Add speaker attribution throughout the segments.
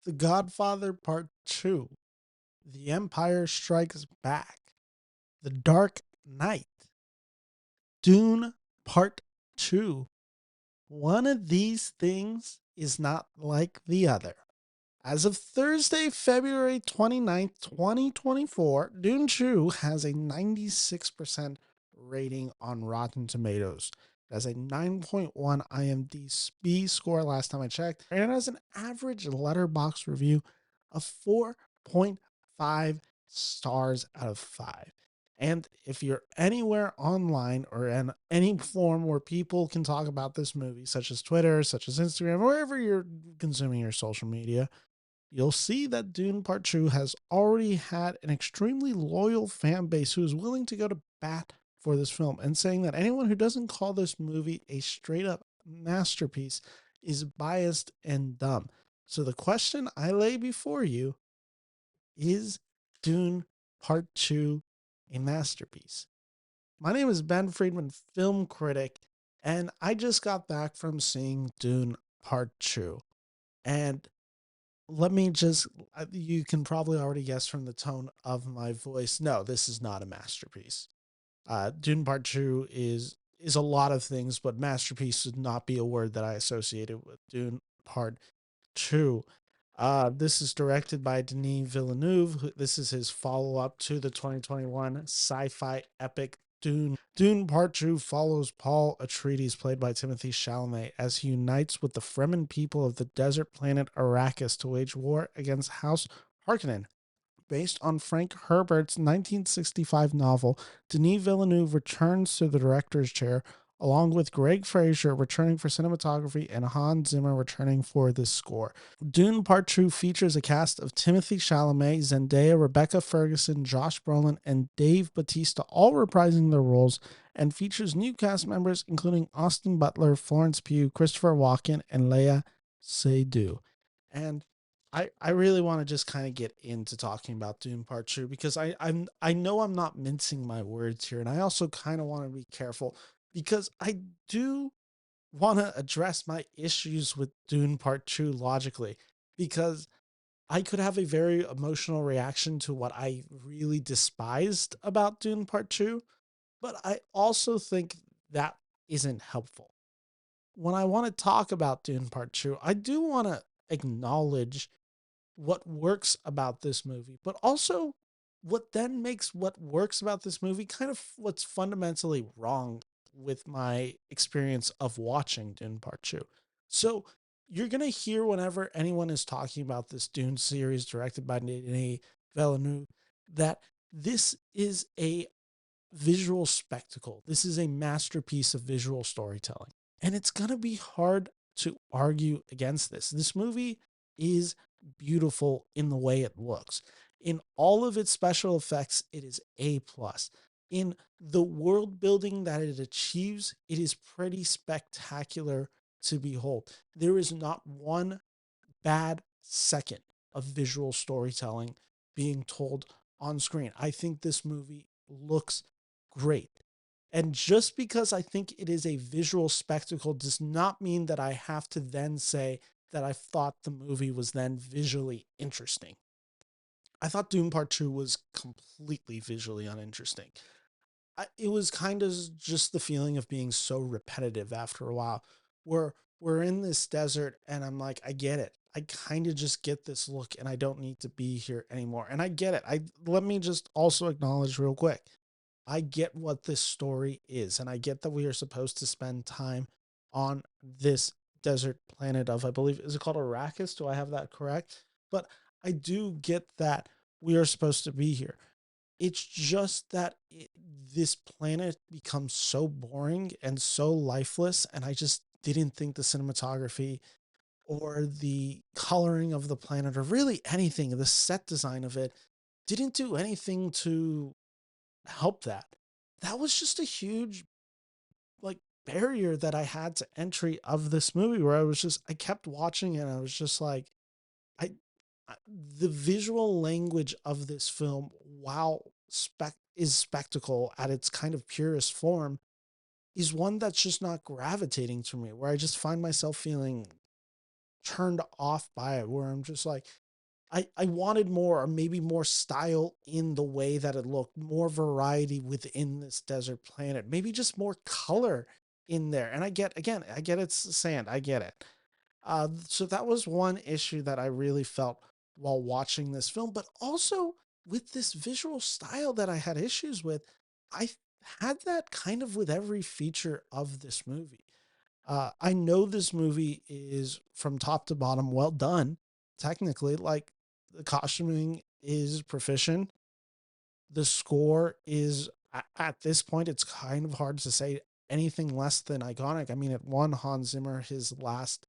Speaker 1: The Godfather Part 2, The Empire Strikes Back, The Dark Knight, Dune Part 2. One of these things is not like the other. As of Thursday, February 29th, 2024, Dune 2 has a 96% rating on Rotten Tomatoes. It has a 9.1 IMDb score last time I checked, and it has an average letterbox review of 4.5 stars out of 5. And if you're anywhere online or in any form where people can talk about this movie, such as Twitter, such as Instagram, wherever you're consuming your social media, you'll see that Dune Part 2 has already had an extremely loyal fan base who is willing to go to bat for this film and saying that anyone who doesn't call this movie a straight up masterpiece is biased and dumb. So the question I lay before you is Dune Part 2 a masterpiece? My name is Ben Friedman, film critic, and I just got back from seeing Dune Part 2. And let me just, you can probably already guess from the tone of my voice. No, this is not a masterpiece. Dune Part 2 is a lot of things, but masterpiece would not be a word that I associated with Dune Part 2. This is directed by Denis Villeneuve. This is his follow up to the 2021 sci fi epic Dune. Dune Part 2 follows Paul Atreides, played by Timothee Chalamet, as he unites with the Fremen people of the desert planet Arrakis to wage war against House Harkonnen. Based on Frank Herbert's 1965 novel, Denis Villeneuve returns to the director's chair, along with Greg Fraser returning for cinematography and Hans Zimmer returning for the score. Dune Part 2 features a cast of Timothée Chalamet, Zendaya, Rebecca Ferguson, Josh Brolin, and Dave Bautista, all reprising their roles, and features new cast members including Austin Butler, Florence Pugh, Christopher Walken, and Leia Seydoux. And I really want to just kind of get into talking about Dune Part 2 because I know I'm not mincing my words here, and I also kind of want to be careful because I do want to address my issues with Dune Part 2 logically, because I could have a very emotional reaction to what I really despised about Dune Part 2, but I also think that isn't helpful. When I want to talk about Dune Part 2, I do want to acknowledge what works about this movie, but also what then makes what works about this movie kind of what's fundamentally wrong with my experience of watching Dune Part 2. So you're going to hear whenever anyone is talking about this Dune series directed by Denis Villeneuve that this is a visual spectacle. This is a masterpiece of visual storytelling. And it's going to be hard to argue against this. This movie is beautiful in the way it looks. In all of its special effects, it is A plus. In the world building that it achieves, it is pretty spectacular to behold. There is not one bad second of visual storytelling being told on screen. I think this movie looks great. And just because I think it is a visual spectacle does not mean that I have to then say that I thought the movie was then visually interesting. I thought Doom Part 2 was completely visually uninteresting. It was kind of just the feeling of being so repetitive after a while. We're in this desert and I'm like, I get it. I kind of just get this look and I don't need to be here anymore. And I get it. I let me just also acknowledge real quick. I get what this story is, and I get that we are supposed to spend time on this desert planet of, I believe, is it called Arrakis? Do I have that correct? But I do get that we are supposed to be here. It's just that this planet becomes so boring and so lifeless, and I just didn't think the cinematography or the coloring of the planet or really anything, the set design of it, didn't do anything to help that. That was just a huge like barrier that I had to entry of this movie where I kept watching it and I was just like I, the visual language of this film, while is spectacle at its kind of purest form, is one that's just not gravitating to me, where I just find myself feeling turned off by it, where I'm just like, I wanted more, or maybe more style in the way that it looked, more variety within this desert planet, maybe just more color in there. And I get it's sand, I get it. So that was one issue that I really felt while watching this film, but also with this visual style that I had issues with, I had that kind of with every feature of this movie. I know this movie is from top to bottom well done. Technically, like the costuming is proficient. The score is at this point, it's kind of hard to say anything less than iconic. I mean, it won Hans Zimmer his last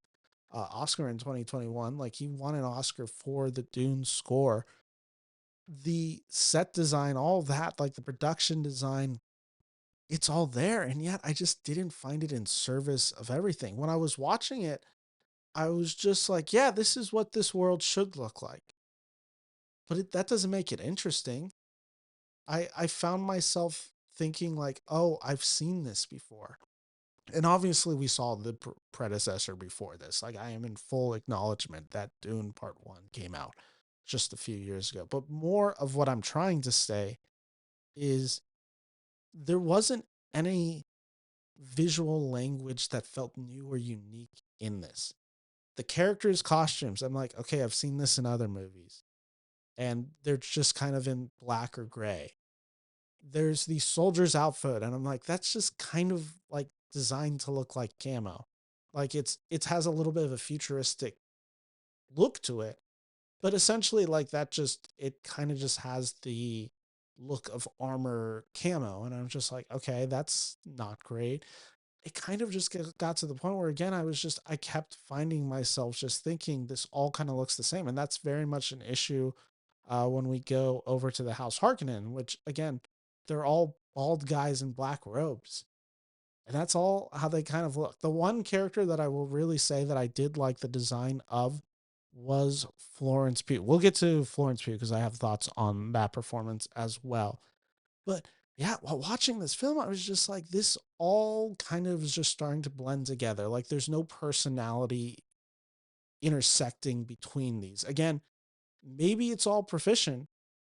Speaker 1: Oscar in 2021. Like he won an Oscar for the Dune score. The set design, all that, like the production design, it's all there. And yet I just didn't find it in service of everything. When I was watching it, I was just like, yeah, this is what this world should look like. But that doesn't make it interesting. I found myself thinking like, oh, I've seen this before. And obviously we saw the predecessor before this. Like I am in full acknowledgement that Dune Part 1 came out just a few years ago. But more of what I'm trying to say is there wasn't any visual language that felt new or unique in this. The characters' costumes, I'm like, okay, I've seen this in other movies. And they're just kind of in black or gray. There's the soldier's outfit, and I'm like, that's just kind of like designed to look like camo. Like it has a little bit of a futuristic look to it, but essentially like that just it kind of just has the look of armor camo, and I'm just like, okay, that's not great. It kind of just got to the point where again I kept finding myself just thinking this all kind of looks the same, and that's very much an issue when we go over to the House Harkonnen, which again they're all bald guys in black robes, and that's all how they kind of look. The one character that I will really say that I did like the design of was Florence Pugh. We'll get to Florence Pugh because I have thoughts on that performance as well. But yeah, while watching this film, I was just like, this all kind of is just starting to blend together. Like there's no personality intersecting between these. Again, maybe it's all proficient,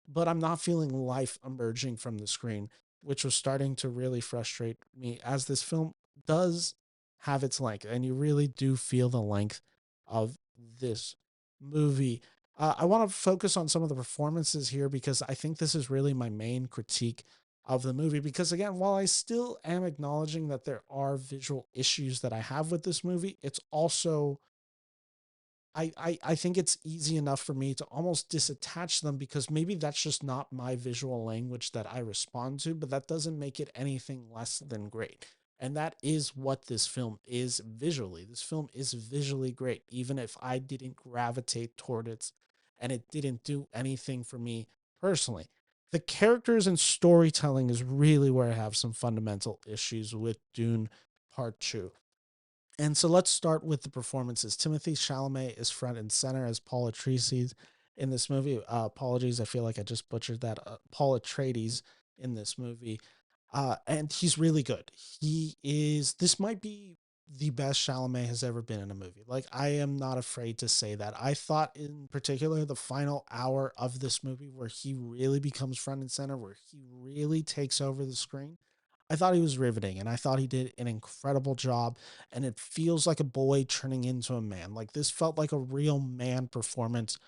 Speaker 1: but I'm not feeling life emerging from the screen, which was starting to really frustrate me as this film does have its length. And you really do feel the length of this movie. I want to focus on some of the performances here because I think this is really my main critique of the movie. Because again, while I still am acknowledging that there are visual issues that I have with this movie, it's also I think it's easy enough for me to almost disattach them because maybe that's just not my visual language that I respond to, but that doesn't make it anything less than great. And that is what this film is visually. This film is visually great, even if I didn't gravitate toward it and it didn't do anything for me personally. The characters and storytelling is really where I have some fundamental issues with Dune Part 2. And so let's start with the performances. Timothee Chalamet is front and center as Paul Atreides in this movie. Apologies, I feel like I just butchered that. Paul Atreides in this movie. And he's really good. This might be the best Chalamet has ever been in a movie. Like, I am not afraid to say that. I thought, in particular, the final hour of this movie, where he really becomes front and center, where he really takes over the screen, I thought he was riveting and I thought he did an incredible job. And it feels like a boy turning into a man. Like this felt like a real man performance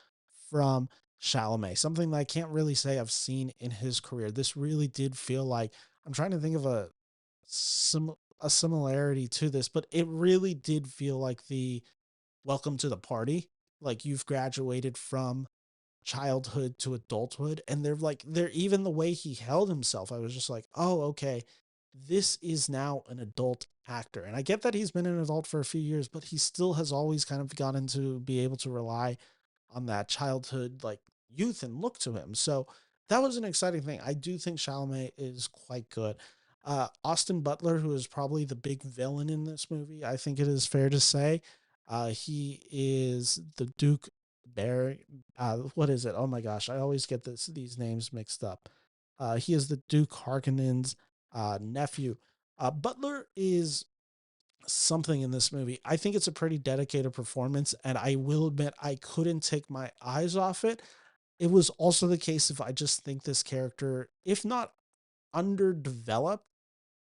Speaker 1: from Chalamet, something that I can't really say I've seen in his career. This really did feel like I'm trying to think of a similarity to this, but it really did feel like the welcome to the party. Like you've graduated from childhood to adulthood, and they're even the way he held himself, I was just like, oh, okay, this is now an adult actor. And I get that he's been an adult for a few years, but he still has always kind of gotten to be able to rely on that childhood like youth and look to him. So that was an exciting thing. I do think Chalamet is quite good. Austin Butler, who is probably the big villain in this movie, I think it is fair to say, he is the Duke Barry. What is it? Oh my gosh, I always get these names mixed up. He is the Duke Harkonnen's nephew. Butler is something in this movie. I think it's a pretty dedicated performance, and I will admit I couldn't take my eyes off it. It was also the case if I just think this character, if not underdeveloped,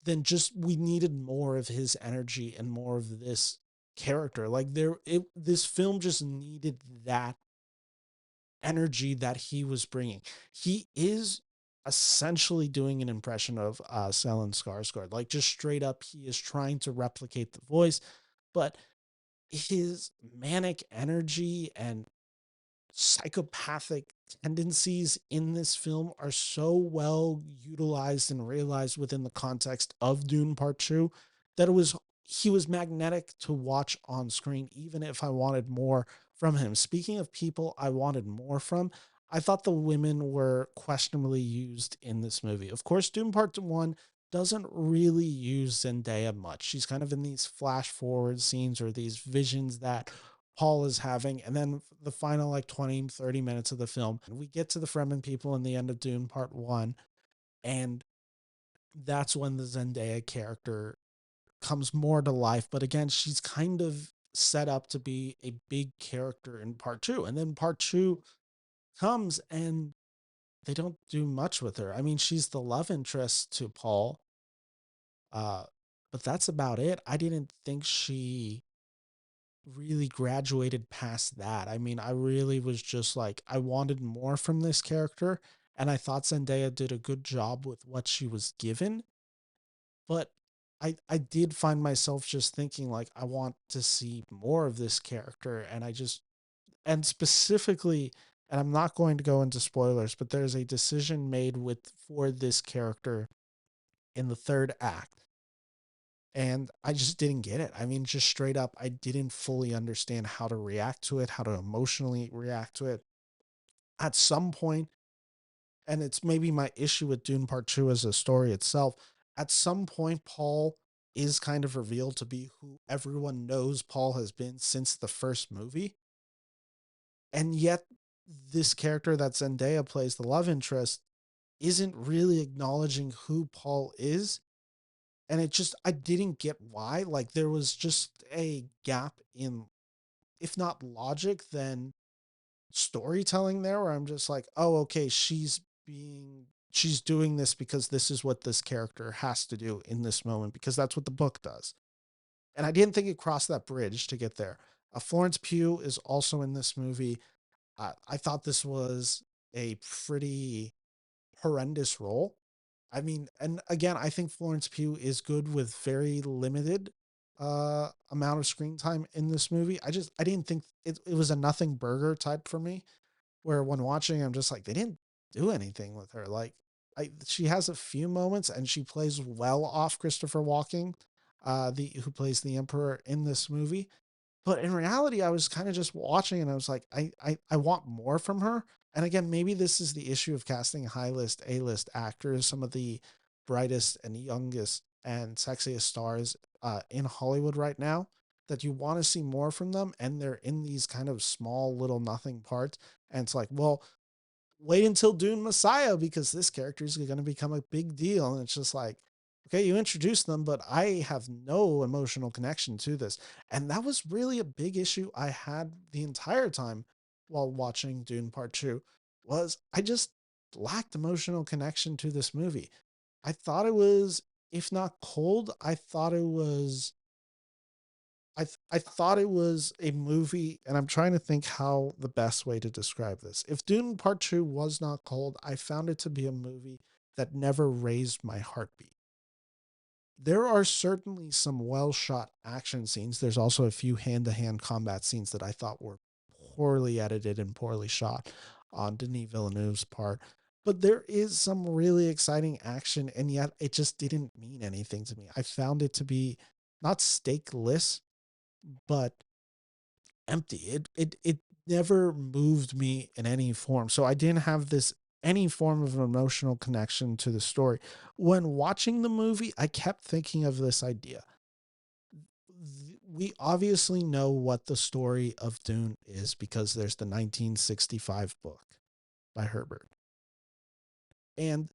Speaker 1: then just we needed more of his energy and more of this character. Like this film just needed that energy that he was bringing. He is essentially doing an impression of Stellan Skarsgård. Like just straight up, he is trying to replicate the voice, but his manic energy and psychopathic tendencies in this film are so well utilized and realized within the context of Dune Part 2 that it was he was magnetic to watch on screen even if I wanted more from him. Speaking of people I wanted more from, I thought the women were questionably used in this movie. Of course, Dune Part 1 doesn't really use Zendaya much. She's kind of in these flash forward scenes or these visions that Paul is having. And then the final like 20, 30 minutes of the film, we get to the Fremen people in the end of Dune Part 1. And that's when the Zendaya character comes more to life. But again, she's kind of set up to be a big character in Part 2. And then Part 2 comes and they don't do much with her. I mean, she's the love interest to Paul. Uh, but that's about it. I didn't think she really graduated past that. I mean, I really was just like, I wanted more from this character, and I thought Zendaya did a good job with what she was given. But I did find myself just thinking like I want to see more of this character, and I just and specifically, and I'm not going to go into spoilers, but there's a decision made with for this character in the third act, and I just didn't get it. I mean, just straight up, I didn't fully understand how to react to it, how to emotionally react to it. At some point, and it's maybe my issue with Dune Part 2 as a story itself, at some point, Paul is kind of revealed to be who everyone knows Paul has been since the first movie. And yet, this character that Zendaya plays, the love interest, isn't really acknowledging who Paul is. And it just, I didn't get why. Like, there was just a gap in, if not logic, then storytelling there where I'm just like, oh, okay, she's doing this because this is what this character has to do in this moment because that's what the book does. And I didn't think it crossed that bridge to get there. Florence Pugh is also in this movie. I thought this was a pretty horrendous role. I mean, and again, I think Florence Pugh is good with very limited amount of screen time in this movie. I didn't think it was a nothing burger type for me where when watching I'm just like they didn't do anything with her. Like she has a few moments and she plays well off Christopher Walken, the who plays the Emperor in this movie. But in reality, I was kind of just watching and I was like, I want more from her. And again, maybe this is the issue of casting high list, A-list actors, some of the brightest and youngest and sexiest stars in Hollywood right now, that you want to see more from them. And they're in these kind of small little nothing parts. And it's like, well, wait until Dune Messiah because this character is going to become a big deal. And it's just like, okay, you introduced them, but I have no emotional connection to this. And that was really a big issue I had the entire time while watching Dune Part 2 was I just lacked emotional connection to this movie. I thought it was, if not cold, I thought it was a movie, and I'm trying to think how the best way to describe this. If Dune Part 2 was not cold, I found it to be a movie that never raised my heartbeat. There are certainly some well shot action scenes. There's also a few hand to hand combat scenes that I thought were poorly edited and poorly shot on Denis Villeneuve's part. But there is some really exciting action, and yet it just didn't mean anything to me. I found it to be not stakeless, but empty. It never moved me in any form. So I didn't have this any form of emotional connection to the story. When watching the movie, I kept thinking of this idea. We obviously know what the story of Dune is because there's the 1965 book by Herbert. And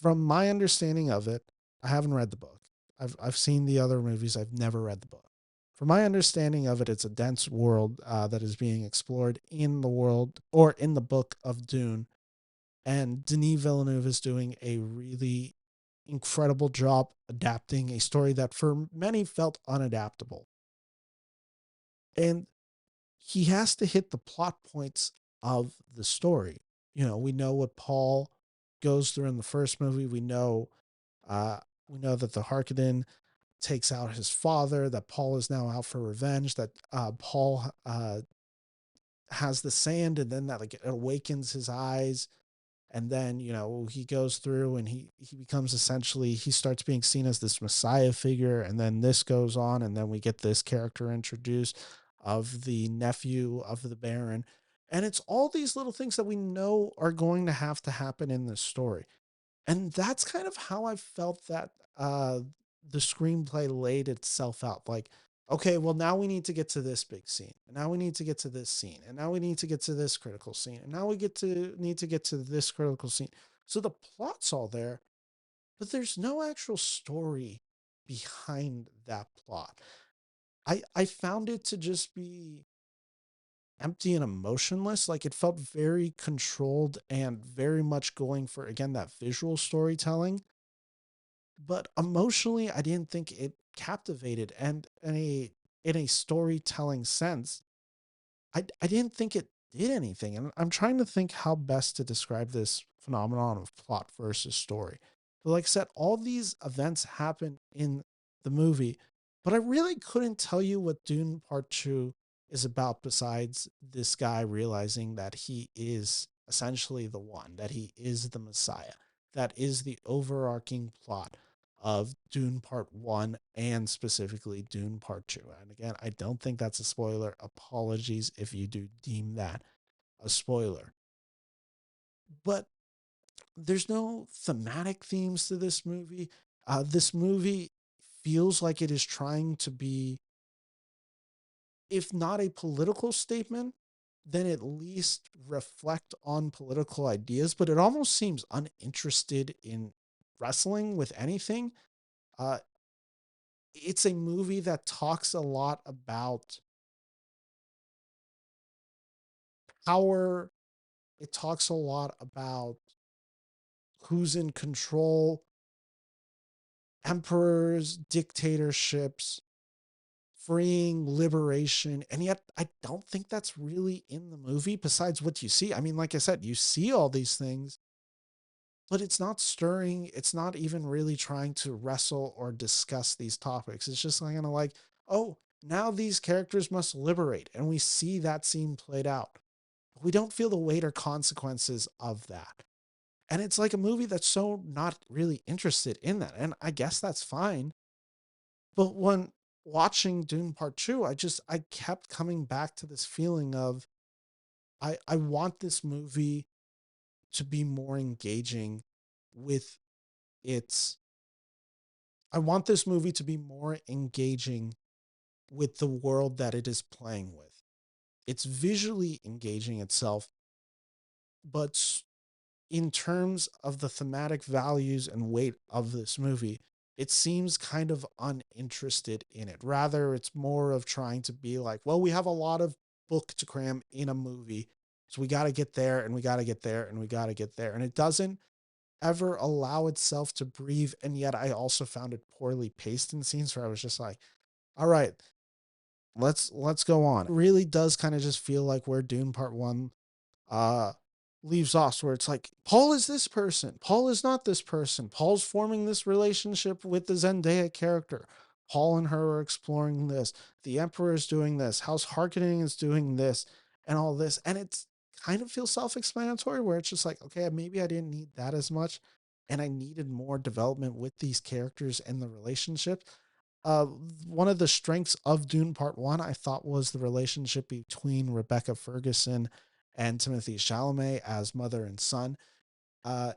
Speaker 1: from my understanding of it, I haven't read the book, I've seen the other movies. I've never read the book. From my understanding of it, it's a dense world that is being explored in the world or in the book of Dune. And Denis Villeneuve is doing a really incredible job adapting a story that for many felt unadaptable. And he has to hit the plot points of the story. You know, we know what Paul goes through in the first movie. Uh, we know that the Harkonnen takes out his father. That Paul is now out for revenge. That Paul has the sand, and then that like it awakens his eyes. And then he goes through and he becomes essentially he starts being seen as this messiah figure, and then this goes on, and then we get this character introduced of the nephew of the Baron, and it's all these little things that we know are going to happen in this story. And that's kind of how I felt that the screenplay laid itself out. Like, okay, well now we need to get to this big scene, and now we need to get to this scene, and now we need to get to this critical scene, and now we need to get to this critical scene. So the plot's all there, but there's no actual story behind that plot. I found it to just be empty and emotionless. Like it felt very controlled and very much going for, again, that visual storytelling. But emotionally, I didn't think it captivated. And in a storytelling sense, I didn't think it did anything. And I'm trying to think how best to describe this phenomenon of plot versus story. But like I said, all these events happen in the movie, but I really couldn't tell you what Dune Part 2 is about besides this guy realizing that he is essentially the one, that he is the Messiah. That is the overarching plot of Dune Part 1 and specifically Dune Part 2. And again, I don't think that's a spoiler. Apologies if you do deem that a spoiler. But there's no thematic themes to this movie. This movie feels like it is trying to be, if not a political statement, then at least reflect on political ideas, but it almost seems uninterested in wrestling with anything. Uh, it's a movie that talks a lot about power. It talks a lot about who's in control, emperors, dictatorships, freeing, liberation. And yet, I don't think that's really in the movie besides what you see. I mean, like I said, you see all these things, but it's not stirring. It's not even really trying to wrestle or discuss these topics. It's just kind of like, oh, now these characters must liberate. And we see that scene played out. We don't feel the weight or consequences of that. And it's like a movie that's so not really interested in that. And I guess that's fine. But when watching Dune Part 2, I kept coming back to this feeling of I want this movie to be more engaging with its I want this movie to be more engaging with the world that it is playing with. It's visually engaging itself, but in terms of the thematic values and weight of this movie, it seems kind of uninterested in it. Rather, it's more of trying to be like, well, we have a lot of book to cram in a movie. So we got to get there and we got to get there and we got to get there. And it doesn't ever allow itself to breathe. And yet I also found it poorly paced in scenes where I was just like, all right, let's go on. It really does kind of just feel like where Dune Part 1 uh leaves off, where it's like Paul is this person, Paul is not this person, Paul's forming this relationship with the Zendaya character, Paul and her are exploring this, the Emperor is doing this, House Harkonnen is doing this, and all this. And it's kind of feels self-explanatory, where it's just like, okay, maybe I didn't need that as much, and I needed more development with these characters and the relationships. uh, One of the strengths of Dune Part One, I thought, was the relationship between Rebecca Ferguson and Timothée Chalamet as mother and son.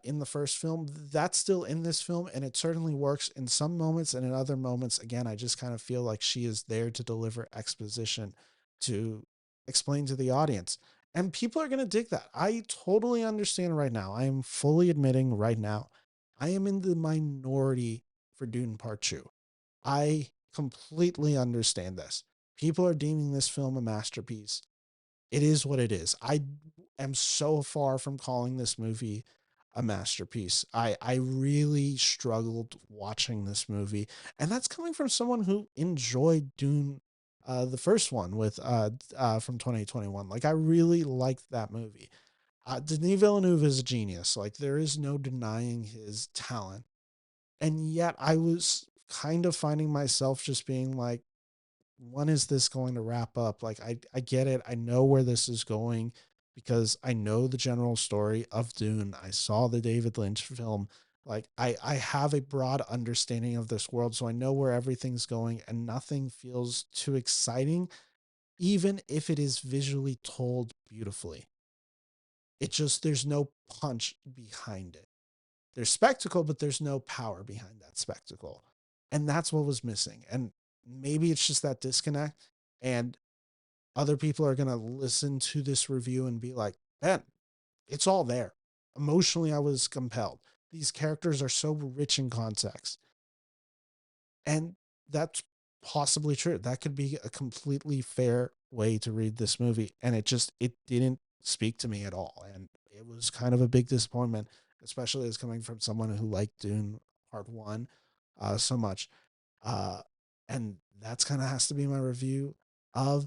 Speaker 1: In the first film, that's still in this film, and it certainly works in some moments, and in other moments, again, I just kind of feel like she is there to deliver exposition, to explain to the audience. And people are going to dig that. I totally understand right now. I am fully admitting right now, I am in the minority for Dune Part 2. I completely understand this. People are deeming this film a masterpiece. It is what it is. I am so far from calling this movie a masterpiece. I really struggled watching this movie, and that's coming from someone who enjoyed Dune, the first one with from 2021. Like I really liked that movie. Denis Villeneuve is a genius. Like there is no denying his talent, and yet I was kind of finding myself just being like, when is this going to wrap up? Like I get it. I know where this is going because I know the general story of Dune. I saw the David Lynch film. Like I have a broad understanding of this world, so I know where everything's going and nothing feels too exciting, even if it is visually told beautifully. It just, there's no punch behind it. There's spectacle, but there's no power behind that spectacle. And that's what was missing. And maybe it's just that disconnect. And other people are going to listen to this review and be like, man, it's all there. Emotionally, I was compelled. These characters are so rich in context. And that's possibly true. That could be a completely fair way to read this movie. And it didn't speak to me at all. And it was kind of a big disappointment, especially as coming from someone who liked Dune Part One so much. Uh, and that's kind of has to be my review of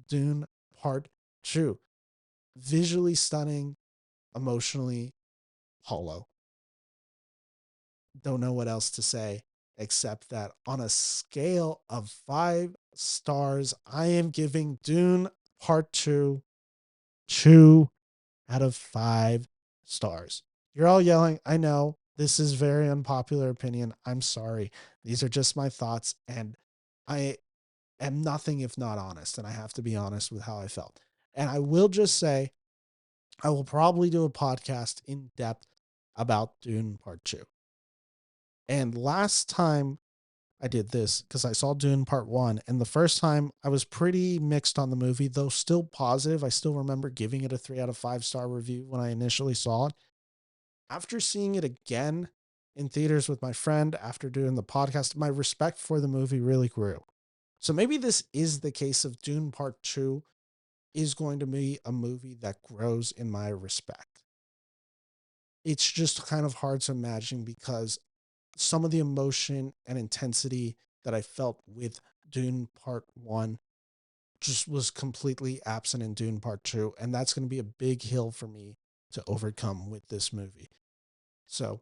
Speaker 1: Dune Part Two. Visually stunning, emotionally hollow. Don't know what else to say except that on a scale of 5 stars, I am giving Dune Part Two 2 out of 5 stars. You're all yelling. I know this is very unpopular opinion. I'm sorry. These are just my thoughts, and I am nothing if not honest, and I have to be honest with how I felt. And I will just say, I will probably do a podcast in depth about Dune Part Two. And last time I did this, because I saw Dune Part One, and the first time I was pretty mixed on the movie, though still positive. I still remember giving it a 3 out of 5 star review when I initially saw it. After seeing it again in theaters with my friend after doing the podcast, my respect for the movie really grew. So maybe this is the case of Dune Part Two is going to be a movie that grows in my respect. It's just kind of hard to imagine because some of the emotion and intensity that I felt with Dune Part One just was completely absent in Dune Part Two. And that's going to be a big hill for me to overcome with this movie. So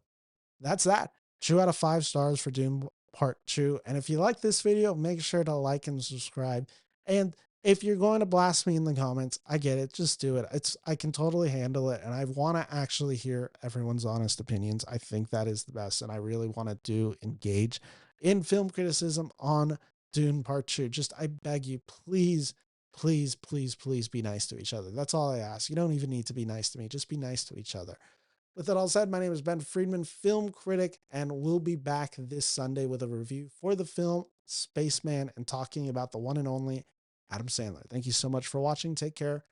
Speaker 1: that's that. 2 out of 5 stars for Dune Part 2. And if you like this video, make sure to like and subscribe. And if you're going to blast me in the comments, I get it. Just do it. I can totally handle it. And I want to actually hear everyone's honest opinions. I think that is the best. And I really want to engage in film criticism on Dune Part 2. Just, I beg you, please, please, please, please be nice to each other. That's all I ask. You don't even need to be nice to me. Just be nice to each other. With that all said, my name is Ben Friedman, film critic, and we'll be back this Sunday with a review for the film Spaceman and talking about the one and only Adam Sandler. Thank you so much for watching. Take care.